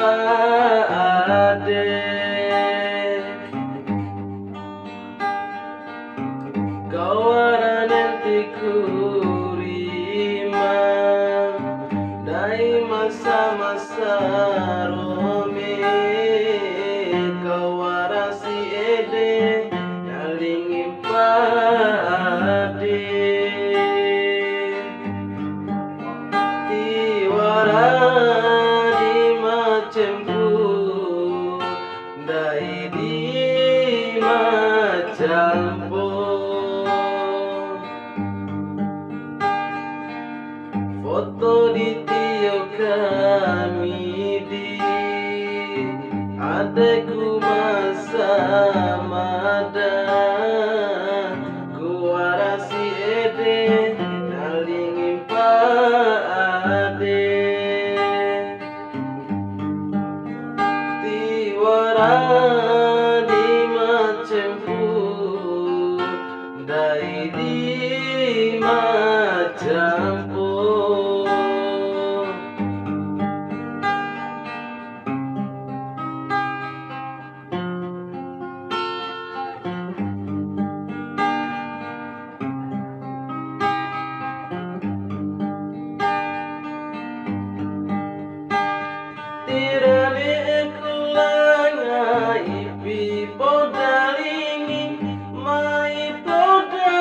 paade kawaran enti kurima dai masa-masa rome kawarasi ede nalingi paade tiwara di macemku dai di macampo foto di tio kami di adekku masa mada kuarasi ede nalingin paade tiwara di macempu dai di macampu tirane kulanga ipi podalingi mai poda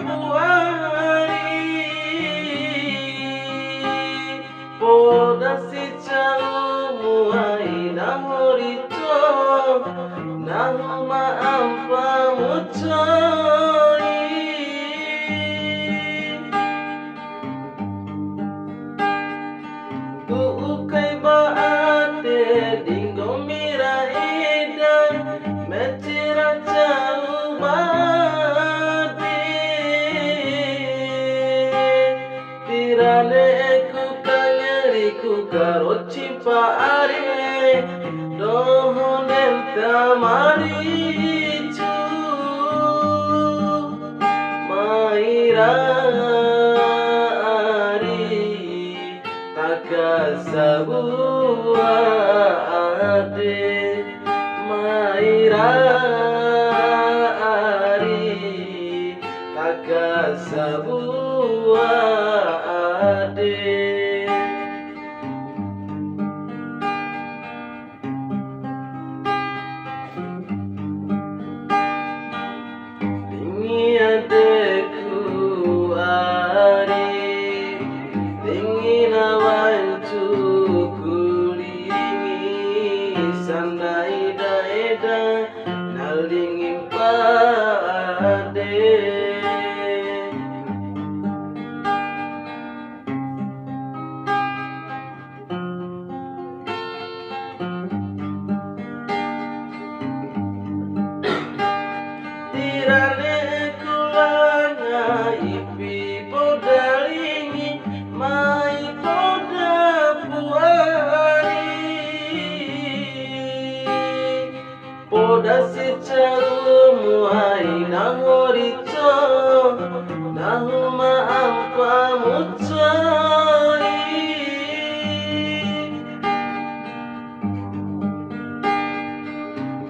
puari poda si calumu ai nahorito nahuma ampa mucoi ukai baate dinggo mira ida metira calubade tirane ku kangeriku karoci paare dohonen tamaricu maira Sabua ade maira ari taka sabua ade ini adeku ari ingin awancu eda nalingin paade tirane kulanga ipi podalingi mai poda puari poda si calumu hai nahorito nahuma ampa mucoi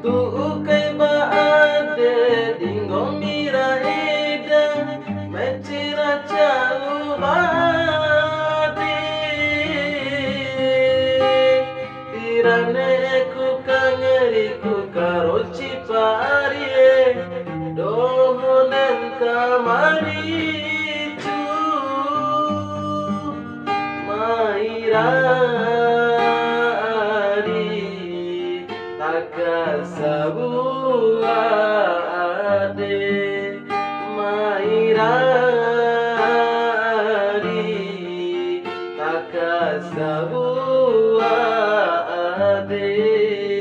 tu ukai baade dinggo mira eda metira calubade tirane ku kangeriku karoci parie dohonen tamaricu maira ari taka sabua ade maira ari taka sabua ade